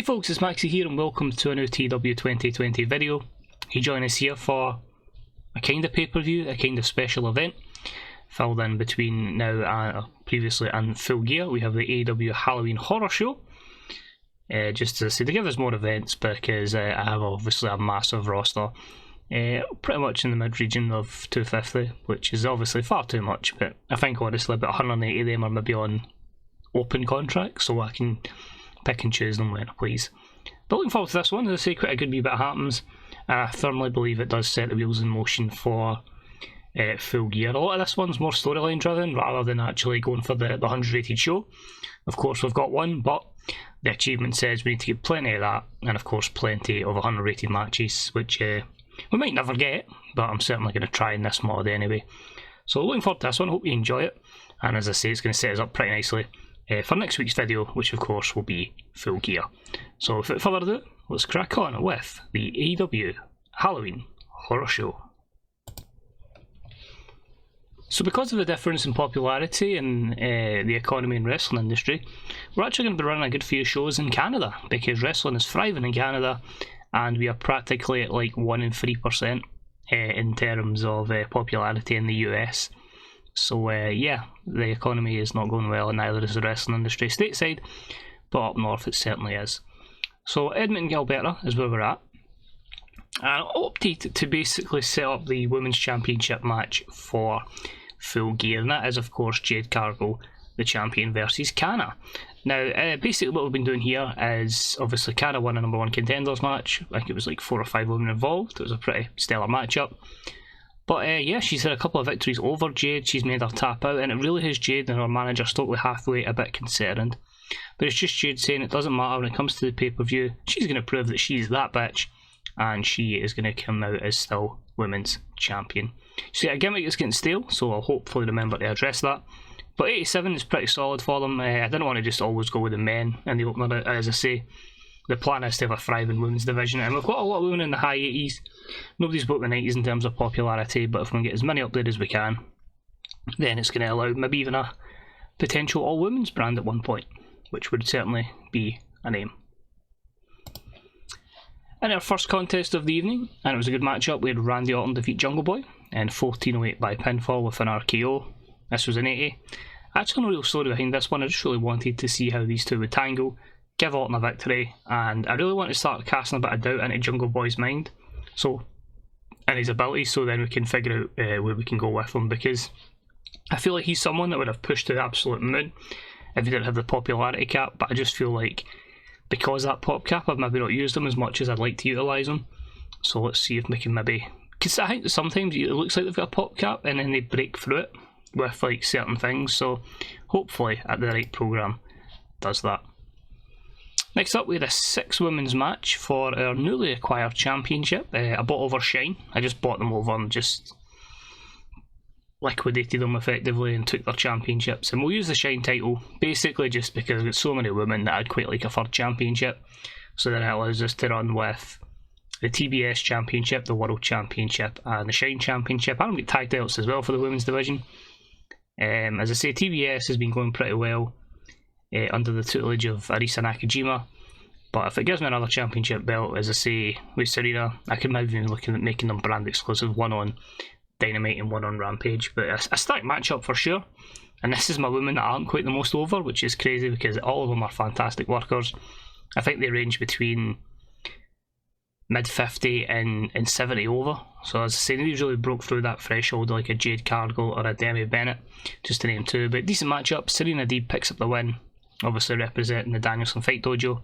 folks, it's Maxie here and welcome to a new TEW2020 video. You join us here for a kind of pay-per-view, a kind of special event, filled in between now and previously and Full Gear. We have the AEW Halloween Horror Show. Just to say, to give us more events because I have obviously a massive roster, pretty much in the mid-region of 250, which is obviously far too much, but I think honestly about 180 of them are maybe on open contracts, so I can pick and choose them when I please. But looking forward to this one. As I say, quite a good wee bit happens. I firmly believe it does set the wheels in motion for Full Gear. A lot of this one's more storyline driven rather than actually going for the 100 rated show. Of course we've got one, but the achievement says we need to get plenty of that, and of course plenty of 100 rated matches, which we might never get, but I'm certainly going to try in this mod anyway. So looking forward to this one, hope you enjoy it, and as I say, it's going to set us up pretty nicely for next week's video, which of course will be Full Gear. So without further ado, let's crack on with the AEW Halloween Horror Show. So because of the difference in popularity in the economy and wrestling industry, we're actually going to be running a good few shows in Canada, because wrestling is thriving in Canada and we are practically at like 1 in 3% in terms of popularity in the US. So yeah, the economy is not going well, and neither is the wrestling industry stateside, but up north it certainly is. So Edmonton, Alberta is where we're at. And I opted to basically set up the Women's Championship match for Full Gear, and that is of course Jade Cargill, the champion, versus Kana. Now basically what we've been doing here is, obviously Kana won a number 1 contenders match. I think it was like 4 or 5 women involved. It was a pretty stellar matchup. But yeah, she's had a couple of victories over Jade. She's made her tap out, and it really has Jade and her manager Stokely Hathaway a bit concerned. But it's just Jade saying it doesn't matter when it comes to the pay-per-view. She's going to prove that she's that bitch, and she is going to come out as still women's champion. So yeah, a gimmick that's getting stale, so I'll hopefully remember to address that. But 87 is pretty solid for them. I didn't want to just always go with the men in the opener. As I say, the plan is to have a thriving women's division, and we've got a lot of women in the high 80s. Nobody's broke the 90s in terms of popularity, but if we can get as many up there as we can, then it's going to allow maybe even a potential all-women's brand at one point, which would certainly be an aim. In our first contest of the evening, and it was a good matchup, we had Randy Orton defeat Jungle Boy in 14:08 by pinfall with an RKO. This was an 80. Actually no real story behind this one, I just really wanted to see how these two would tangle, give Orton a victory, and I really want to start casting a bit of doubt into Jungle Boy's mind, so, and his abilities, so then we can figure out where we can go with him, because I feel like he's someone that would have pushed to the absolute moon if he didn't have the popularity cap, but I just feel like because of that pop cap I've maybe not used him as much as I'd like to utilise him. So let's see if we can maybe, because I think sometimes it looks like they've got a pop cap and then they break through it with like certain things, so hopefully at the right programme does that. Next up we had a 6 women's match for our newly acquired championship. I bought over Shine. I just bought them over and just liquidated them effectively and took their championships, and we'll use the Shine title basically just because I've got so many women that I'd quite like a third championship, so then it allows us to run with the TBS championship, the World Championship and the Shine championship. I don't get tag titles as well for the women's division. As I say, TBS has been going pretty well under the tutelage of Arisa Nakajima, but if it gives me another championship belt, as I say, with Serena, I could maybe be looking at making them brand exclusive, one on Dynamite and one on Rampage. But a stacked matchup for sure, and this is my women that aren't quite the most over, which is crazy because all of them are fantastic workers. I think they range between mid 50 and 70 over, so as I say, these really broke through that threshold like a Jade Cargill or a Demi Bennett, just to name 2. But decent matchup. Serena Deeb picks up the win, obviously representing the Danielson Fight Dojo,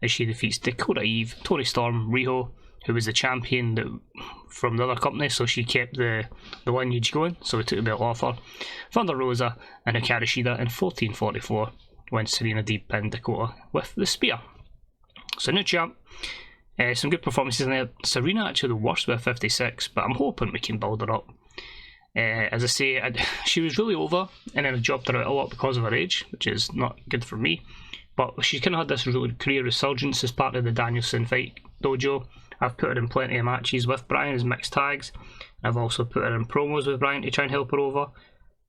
as she defeats Dakota Eve, Tori Storm, Riho, who was the champion from the other company, so she kept the lineage going, so we took the belt off her. Thunder Rosa and Hikaru Shida in 14:44 when Serena Deeb pinned Dakota with the spear. So new champ. Some good performances in there. Serena actually the worst with 56, but I'm hoping we can build her up. As I say, she was really over, and then I dropped her out a lot because of her age, which is not good for me. But she's kind of had this really career resurgence as part of the Danielson Fight Dojo. I've put her in plenty of matches with Brian as mixed tags. I've also put her in promos with Brian to try and help her over.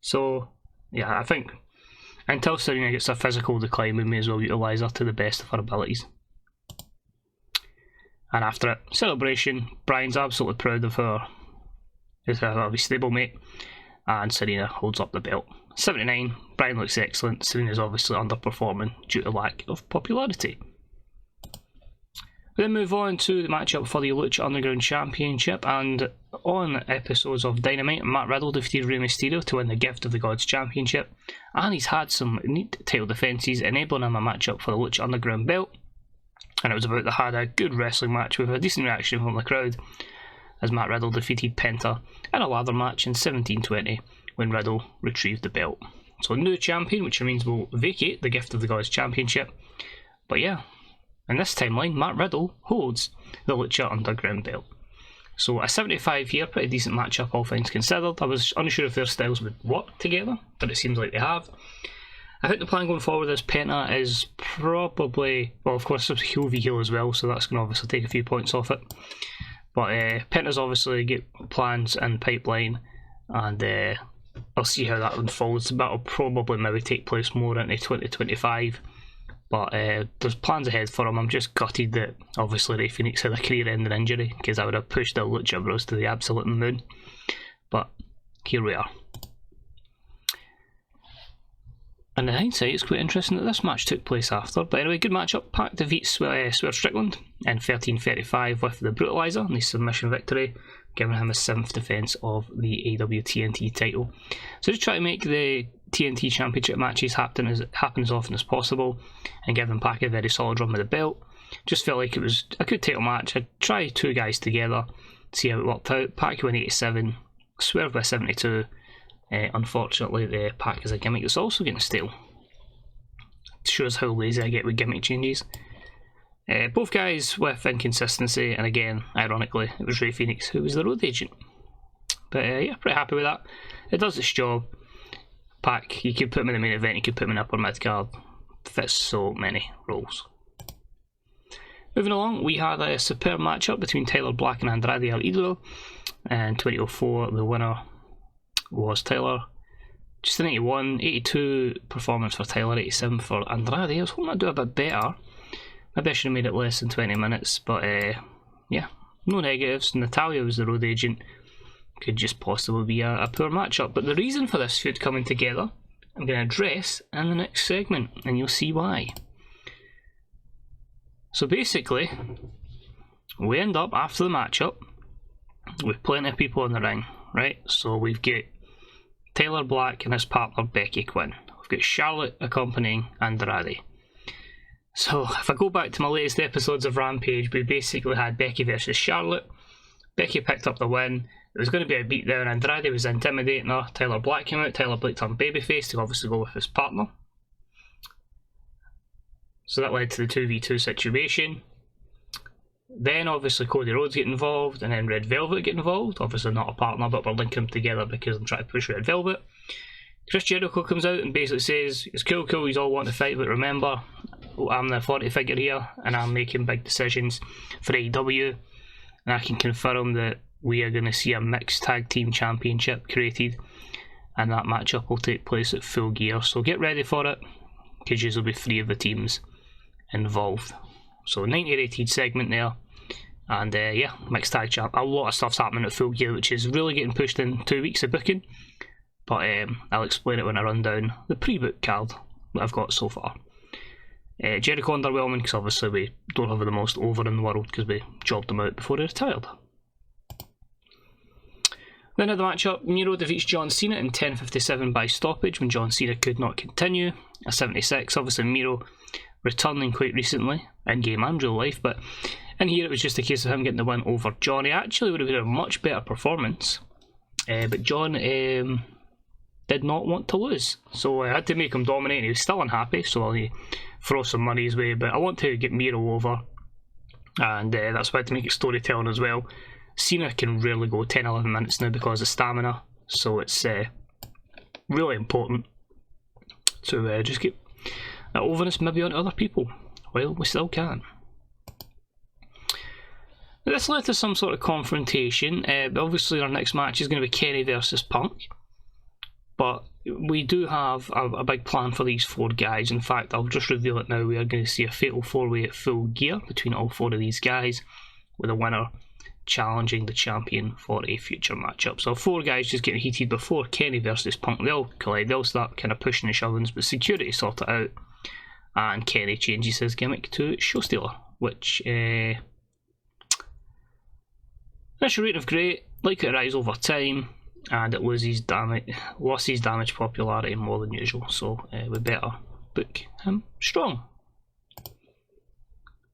So yeah, I think until Serena gets a physical decline, we may as well utilise her to the best of her abilities. And after it, celebration. Bryan's absolutely proud of his stablemate, and Serena holds up the belt. 79, Bryan looks excellent. Serena's obviously underperforming due to lack of popularity. We then move on to the matchup for the Lucha Underground Championship, and on episodes of Dynamite, Matt Riddle defeated Rey Mysterio to win the Gift of the Gods Championship, and he's had some neat title defences, enabling him a matchup for the Lucha Underground belt. And it was about had a good wrestling match with a decent reaction from the crowd, as Matt Riddle defeated Penta in a ladder match in 1720 when Riddle retrieved the belt. So new champion, which means we'll vacate the Gift of the Gods Championship. But yeah, in this timeline, Matt Riddle holds the Lucha Underground belt. So a 75 here, pretty decent matchup all things considered. I was unsure if their styles would work together, but it seems like they have. I think the plan going forward is Penta is probably, well, of course, it's heel v heel as well, so that's going to obviously take a few points off it. But Penta's obviously got plans in pipeline, and I'll see how that unfolds. That'll probably maybe take place more into 2025. But there's plans ahead for him. I'm just gutted that obviously Rey Fenix had a career-ending injury, because I would have pushed the Lucha Bros to the absolute moon. But here we are. And in hindsight, it's quite interesting that this match took place after. But anyway, good matchup. Pac defeats Swerve Strickland in 13:35 with the Brutalizer and the submission victory, giving him his 7th defence of the AEW TNT title. So just try to make the TNT Championship matches happen as often as possible, and giving Pac a very solid run with the belt. Just felt like it was a good title match. I'd try two guys together, see how it worked out. Pac won 87, Swerve by 72. Unfortunately, the Pac is a gimmick that's also getting stale. It shows how lazy I get with gimmick changes. Both guys with inconsistency, and again, ironically, it was Rey Fenix who was the road agent. But yeah, pretty happy with that. It does its job. Pac, you could put him in the main event, you could put him in upper mid card. Fits so many roles. Moving along, we had a superb matchup between Tyler Black and Andrade El Idolo. In 2004, the winner was Tyler. Just an 81, 82 performance for Tyler, 87 for Andrade. I was hoping I'd do a bit better. Maybe I should have made it less than 20 minutes, but yeah, no negatives. Natalya was the road agent. Could just possibly be a poor matchup. But the reason for this feud coming together, I'm going to address in the next segment, and you'll see why. So basically, we end up after the matchup with plenty of people in the ring, right? So we've got Tyler Black and his partner Becky Quinn. We've got Charlotte accompanying Andrade. So if I go back to my latest episodes of Rampage, we basically had Becky versus Charlotte. Becky picked up the win. It was going to be a beatdown. Andrade was intimidating her. Tyler Black came out. Tyler Black turned babyface to obviously go with his partner. So that led to the 2v2 situation. Then obviously Cody Rhodes get involved, and then Red Velvet get involved. Obviously not a partner, but we're linking them together because I'm trying to push Red Velvet. Chris Jericho comes out and basically says, it's cool, you all want to fight, but remember, I'm the authority figure here, and I'm making big decisions for AEW, and I can confirm that we are going to see a mixed tag team championship created, and that matchup will take place at Full Gear. So get ready for it, because there will be 3 of the teams involved. So 90-rated segment there, and yeah, mixed tag champ. A lot of stuff's happening at Full Gear, which is really getting pushed in 2 weeks of booking, but I'll explain it when I run down the pre-book card that I've got so far. Jericho underwhelming, because obviously we don't have the most over in the world, because we jobbed him out before he retired. Then at the matchup, Miro defeats John Cena in 10:57 by stoppage when John Cena could not continue. A 76, obviously Miro returning quite recently, in game and real life, but in here it was just a case of him getting the win over John. He actually would have been a much better performance, but John did not want to lose, so I had to make him dominate, and he was still unhappy, so I'll throw some money his way. But I want to get Miro over, and that's why I had to make it storytelling as well. Cena can rarely go 10-11 minutes now because of stamina, so it's really important to just get that overness maybe on other people while we still can. This led to some sort of confrontation. Obviously our next match is going to be Kenny versus Punk, but we do have a big plan for these 4 guys. In fact, I'll just reveal it now. We are going to see a fatal 4-way at Full Gear between all 4 of these guys. with the winner challenging the champion for a future matchup. So 4 guys just getting heated before Kenny versus Punk. They'll collide, they'll start kind of pushing and shoving, but security sort it out, and Kenny changes his gimmick to Show Stealer, which initial rate of great, like it rise over time, and it lost his damage popularity more than usual, so we better book him strong.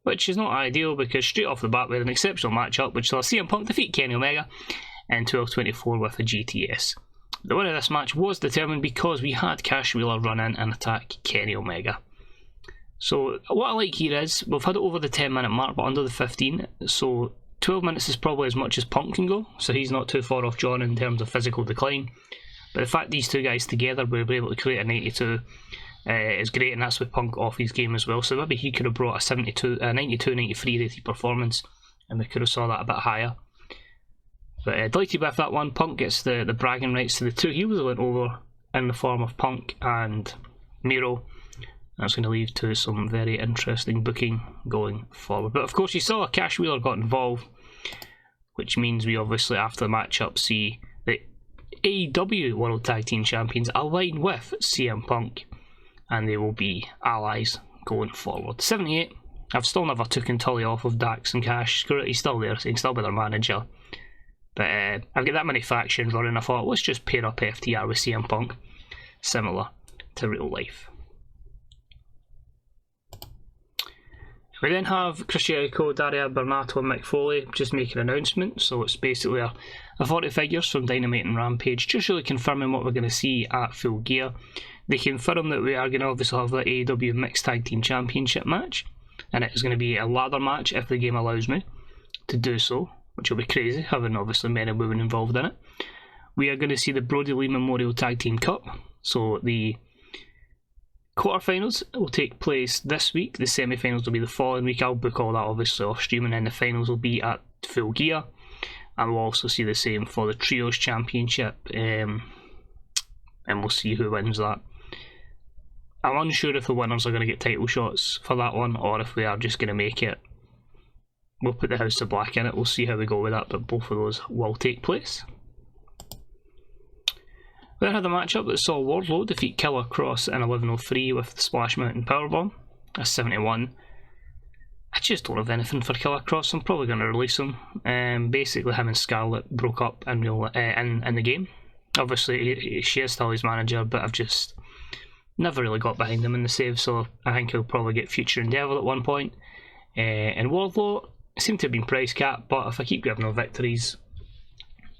Which is not ideal, because straight off the bat we had an exceptional matchup which saw CM Punk defeat Kenny Omega in 12-24 with a GTS. The winner of this match was determined because we had Cash Wheeler run in and attack Kenny Omega. So what I like here is, we've had it over the 10-minute mark but under the 15, so 12 minutes is probably as much as Punk can go, so he's not too far off John in terms of physical decline. But the fact these 2 guys together were able to create a 92 is great, and that's with Punk off his game as well, so maybe he could have brought a 92-93 rated performance and we could have saw that a bit higher. But delighted with that one. Punk gets the bragging rights to the 2 heels that went over in the form of Punk and Miro. That's going to lead to some very interesting booking going forward. But of course you saw Cash Wheeler got involved, which means we obviously after the matchup see the AEW World Tag Team Champions align with CM Punk, and they will be allies going forward. 78, I've still never taken Tully off of Dax and Cash. Screw it, he's still there, so he can still be their manager. But I've got that many factions running, I thought let's just pair up FTR with CM Punk, similar to real life. We then have Chris Jericho, Daria Bernardo and Mick Foley just making an announcement, so it's basically a 40 figures from Dynamite and Rampage, just really confirming what we're going to see at Full Gear. They confirm that we are going to obviously have the AEW Mixed Tag Team Championship match, and it is going to be a ladder match if the game allows me to do so, which will be crazy, having obviously men and women involved in it. We are going to see the Brody Lee Memorial Tag Team Cup, so the quarterfinals will take place this week, the semi-finals will be the following week. I'll book all that obviously off stream, and then the finals will be at Full Gear, and we'll also see the same for the Trios Championship, and we'll see who wins that. I'm unsure if the winners are going to get title shots for that one, or if we are just going to make it, we'll put the House of Black in it, we'll see how we go with that, but both of those will take place. We then had a matchup that saw Wardlow defeat Killer Cross in 11:03 with the Splash Mountain Powerbomb, a 71. I just don't have anything for Killer Cross, I'm probably going to release him. Basically him and Scarlett broke up in the game. Obviously she is still his manager, but I've just never really got behind him in the save, so I think he'll probably get future endeavour at one point. And Wardlow seemed to have been price capped, but if I keep giving him victories,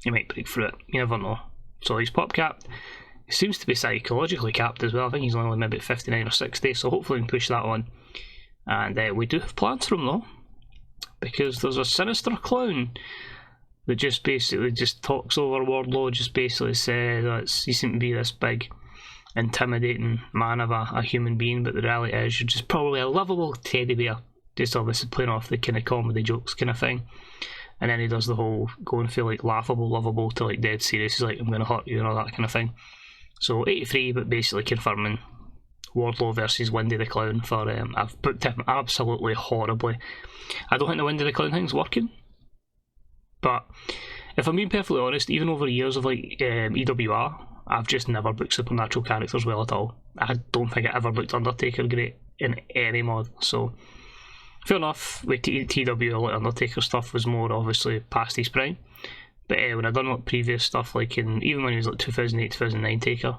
he might break through it, you never know. So he's pop capped. He seems to be psychologically capped as well. I think he's only maybe at 59 or 60, so hopefully we can push that on. And we do have plans for him though, because there's a sinister clown that just basically just talks over Wardlow, just basically says that he seems to be this big intimidating man of a human being, but the reality is you're just probably a lovable teddy bear, just obviously playing off the kind of comedy jokes kind of thing. And then he does the whole going from like laughable, lovable to like dead serious. He's like, I'm going to hurt you and all that kind of thing. So 83, but basically confirming Wardlow versus Wendy the Clown for I've booked him absolutely horribly. I don't think the Wendy the Clown thing's working, but if I'm being perfectly honest, even over years of like EWR, I've just never booked supernatural characters well at all. I don't think I ever booked Undertaker great in any mod, so fair enough. With TEW, like Undertaker stuff was more obviously past his prime, but when I done like previous stuff, like even when he was like 2008, 2009 Taker,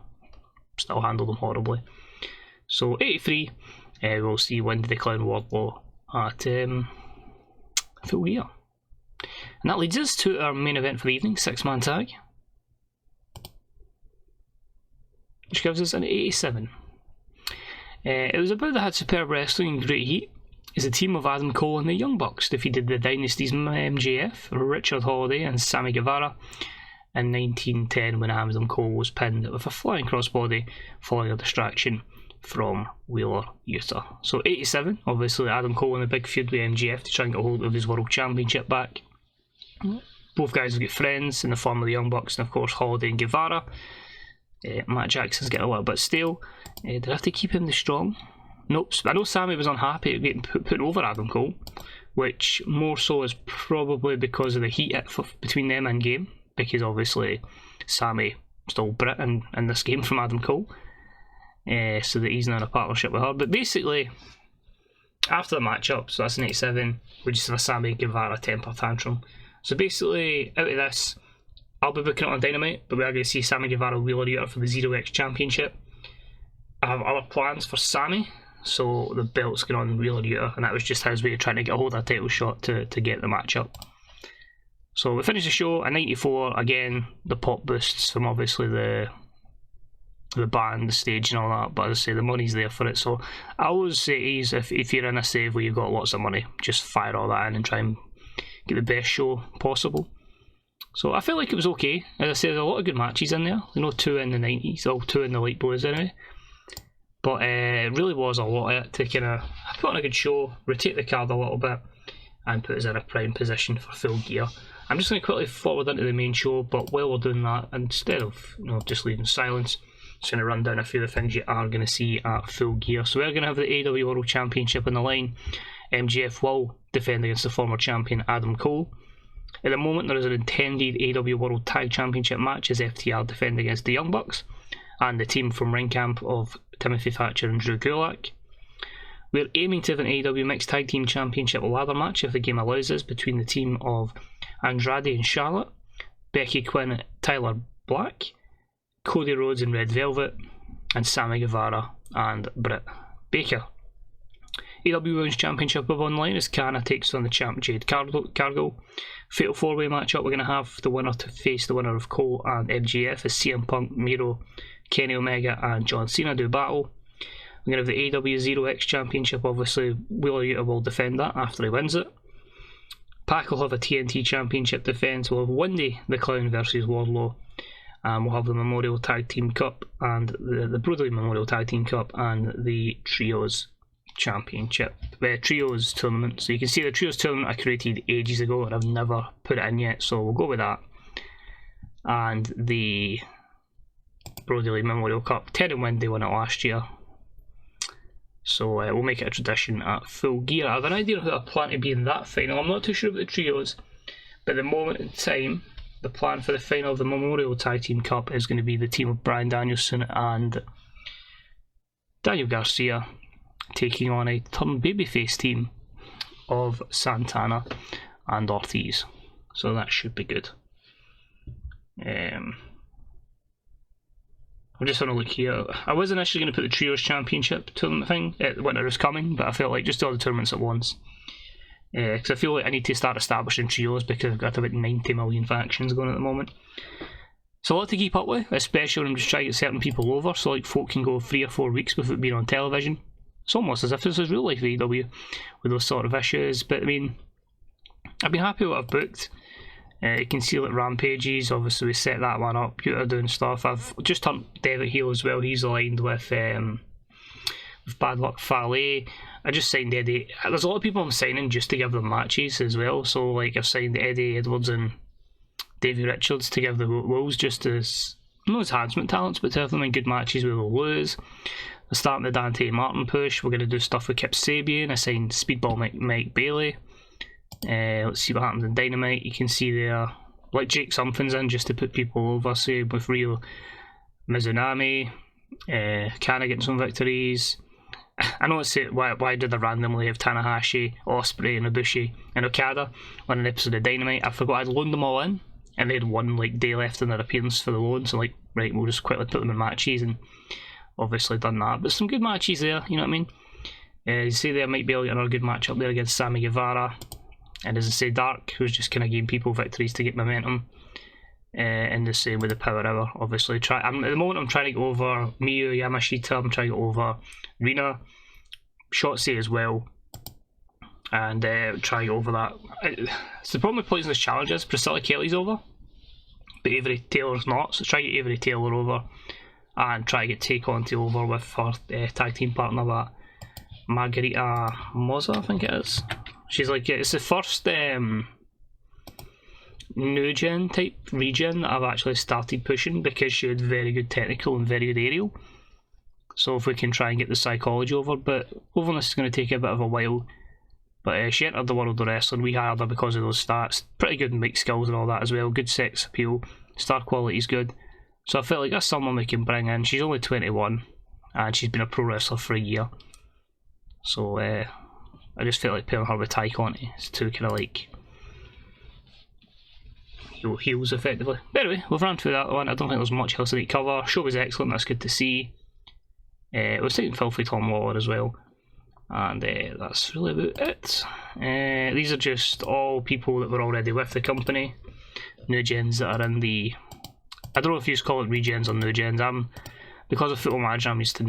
still handled him horribly. So 83, we'll see Wendy the Clown Wardlow at Full Gear. And that leads us to our main event for the evening, 6-man tag, which gives us an 87. It was about that had superb wrestling and great heat, as a team of Adam Cole and the Young Bucks defeated the Dynasty's MJF, Richard Holiday and Sammy Guevara in 1910 when Adam Cole was pinned with a flying crossbody following a distraction from Wheeler Yuta. So 87, obviously Adam Cole in a big feud with MJF to try and get hold of his World Championship back. Both guys have got friends in the form of the Young Bucks and of course Holiday and Guevara. Matt Jackson's getting a little bit stale. Did I have to keep him this strong? Nope. I know Sammy was unhappy at getting put over Adam Cole, which more so is probably because of the heat between them in game, because obviously Sammy stole Brit in this game from Adam Cole, so that he's now in a partnership with her. But basically, after the matchup, so that's 97, we just have a Sammy Guevara temper tantrum. So basically, out of this, I'll be booking it on Dynamite, but we are going to see Sammy Guevara wheeler eater for the 0x Championship. I have other plans for Sammy, so the belt's going on wheeler eater, and that was just his way of trying to get a hold of a title shot to get the matchup. So we finished the show at 94. Again, the pop boosts from obviously the band, the stage and all that, but as I say, the money's there for it. So I always say is if you're in a save where you've got lots of money, just fire all that in and try and get the best show possible. So I felt like it was okay. As I say, there's a lot of good matches in there. 2 in the 90s, or 2 in the late boys anyway. But it really was a lot of it to kind of put on a good show, rotate the card a little bit, and put us in a prime position for Full Gear. I'm just going to quickly forward into the main show, but while we're doing that, instead of just leaving silence, just going to run down a few of the things you are going to see at Full Gear. So we're going to have the AEW World Championship on the line. MJF will defend against the former champion Adam Cole. At the moment, there is an intended AEW World Tag Championship match as FTR defend against the Young Bucks and the team from Ring Camp of Timothy Thatcher and Drew Gulak. We're aiming to have an AEW Mixed Tag Team Championship ladder match, if the game allows us, between the team of Andrade and Charlotte, Becky Quinn, Tyler Black, Cody Rhodes and Red Velvet, and Sammy Guevara and Britt Baker. AEW Women's Championship of Online as Kana takes on the champ Jade Cargill. Fatal 4-way matchup, we're going to have the winner to face the winner of Cole and MJF as CM Punk, Miro, Kenny Omega and John Cena do battle. We're going to have the AEW 0x Championship, obviously Wheeler Yuta will defend that after he wins it. Pac will have a TNT Championship defence, we'll have Wendy the Clown versus Wardlow, and we'll have the Memorial Tag Team Cup and the Brotherly Memorial Tag Team Cup and the Trios Championship, Trios Tournament. So you can see the Trios Tournament I created ages ago and I've never put it in yet, so we'll go with that. And the Brotherly Memorial Cup, Ted and Wendy won it last year, so we'll make it a tradition at Full Gear. I have an idea of who I plan to be in that final. I'm not too sure about the Trios, but at the moment in time, the plan for the final of the Memorial Tag Team Cup is going to be the team of Bryan Danielson and Daniel Garcia taking on a turned babyface team of Santana and Ortiz. So that should be good. I'm just having a look here. I was initially going to put the Trios Championship tournament thing at Winter is Coming, but I felt like just do all the tournaments at once. Because I feel like I need to start establishing trios because I've got about 90 million factions going at the moment. So a lot to keep up with, especially when I'm just trying to get certain people over, so like folk can go 3 or 4 weeks without being on television. It's almost as if this is real life AEW with those sort of issues, but I mean, I've been happy with what I've booked. You can see like Rampages, obviously we set that one up, Yuta doing stuff. I've just turned Devitt heel as well, he's aligned with Bad Luck Fale. I just signed Eddie. There's a lot of people I'm signing just to give them matches as well, so like I've signed Eddie Edwards and Davey Richards to give the Wolves just as, not as enhancement talents, but to have them in good matches where they'll lose. We're starting the Dante Martin push, we're going to do stuff with Kip Sabian. I signed Speedball Mike Bailey. Let's see what happens in Dynamite. You can see there, like Jake something's in just to put people over, say with Rio Mizunami, Kana getting some victories. I know it's why did I randomly have Tanahashi, Ospreay and Ibushi and Okada on an episode of Dynamite. I forgot I'd loaned them all in and they had one like day left in their appearance for the loan, so like right, we'll just quickly put them in matches, and obviously done that. But some good matches there, you know what I mean? You see there might be another good match up there against Sammy Guevara, and as I say, Dark, who's just kind of giving people victories to get momentum. And the same with the Power Hour, obviously. At the moment I'm trying to go over Miyu Yamashita, I'm trying to go over Rina, Shotzi as well, and try to go over that. So the problem with Poisonous Challenge is Priscilla Kelly's over, but Avery Taylor's not, so try to get Avery Taylor over, and try to get Take On to over with her tag team partner, that Margarita Moza, I think it is. She's like, it's the first new gen type regen that I've actually started pushing because she had very good technical and very good aerial. So if we can try and get the psychology over, but overness is going to take a bit of a while But she entered the world of wrestling. We hired her because of those stats. Pretty good in mic skills and all that as well. Good sex appeal. Star quality's good. So I felt like that's someone we can bring in. She's only 21 and she's been a pro wrestler for a year. So I just felt like pairing her with Ty Conti. It's two kind of like heels effectively. But anyway, we've run through that one. I don't think there's much else I need to cover. Show was excellent. That's good to see. It was taking Filthy Tom Waller as well. And that's really about it. These are just all people that were already with the company. New gens that are in the... I don't know if you call it regens or new gens. Because of Football Manager, I'm used to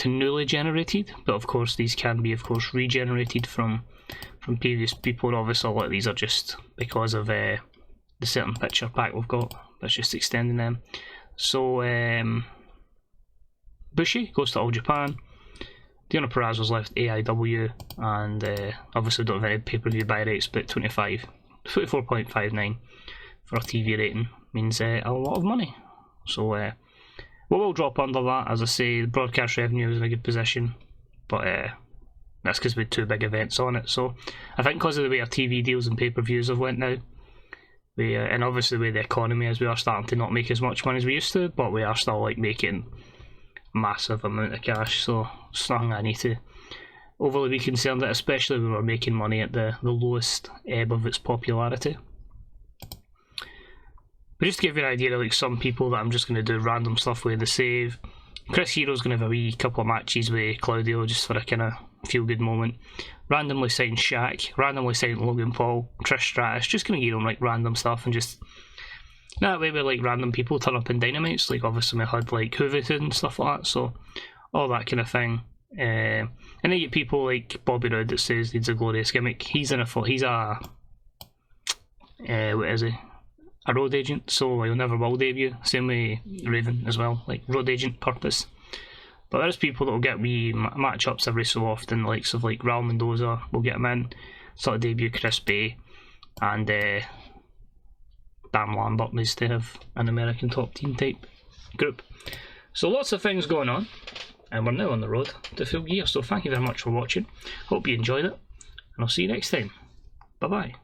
newly generated. But of course, these can be, of course, regenerated from previous people. And obviously, a lot of these are just because of the certain picture pack we've got. That's just extending them. So... Bushi goes to All Japan. Deonna Purrazzo's left AEW, and obviously don't have any pay-per-view buy rates, but 24.59 for a TV rating means a lot of money. So we will drop under that. As I say, the broadcast revenue is in a good position, but that's because we had two big events on it. So I think because of the way our TV deals and pay-per-views have went now, and obviously the way the economy is, we are starting to not make as much money as we used to, but we are still like making massive amount of cash, so it's nothing I need to overly be concerned at, especially when we're making money at the lowest ebb of its popularity. But just to give you an idea of like some people that I'm just going to do random stuff with the save. Chris Hero's going to have a wee couple of matches with Claudio just for a kind of feel good moment. Randomly signed Shaq, randomly signed Logan Paul, Trish Stratus, just going to give them like random stuff and just... That way with like random people turn up in Dynamites, like obviously we had like Hooverton and stuff like that, so all that kind of thing. And then you get people like Bobby Roode that says needs a glorious gimmick. He's a what is he? A road agent, so he'll never will debut. Same way Raven as well, like road agent purpose. But there's people that will get wee matchups every so often, the likes of like Raul Mendoza will get him in, sort of debut Chris Bay, and Dan Lambert needs to have an American top team type group. So lots of things going on, and we're now on the road to full gear, so thank you very much for watching. Hope you enjoyed it, and I'll see you next time. Bye bye.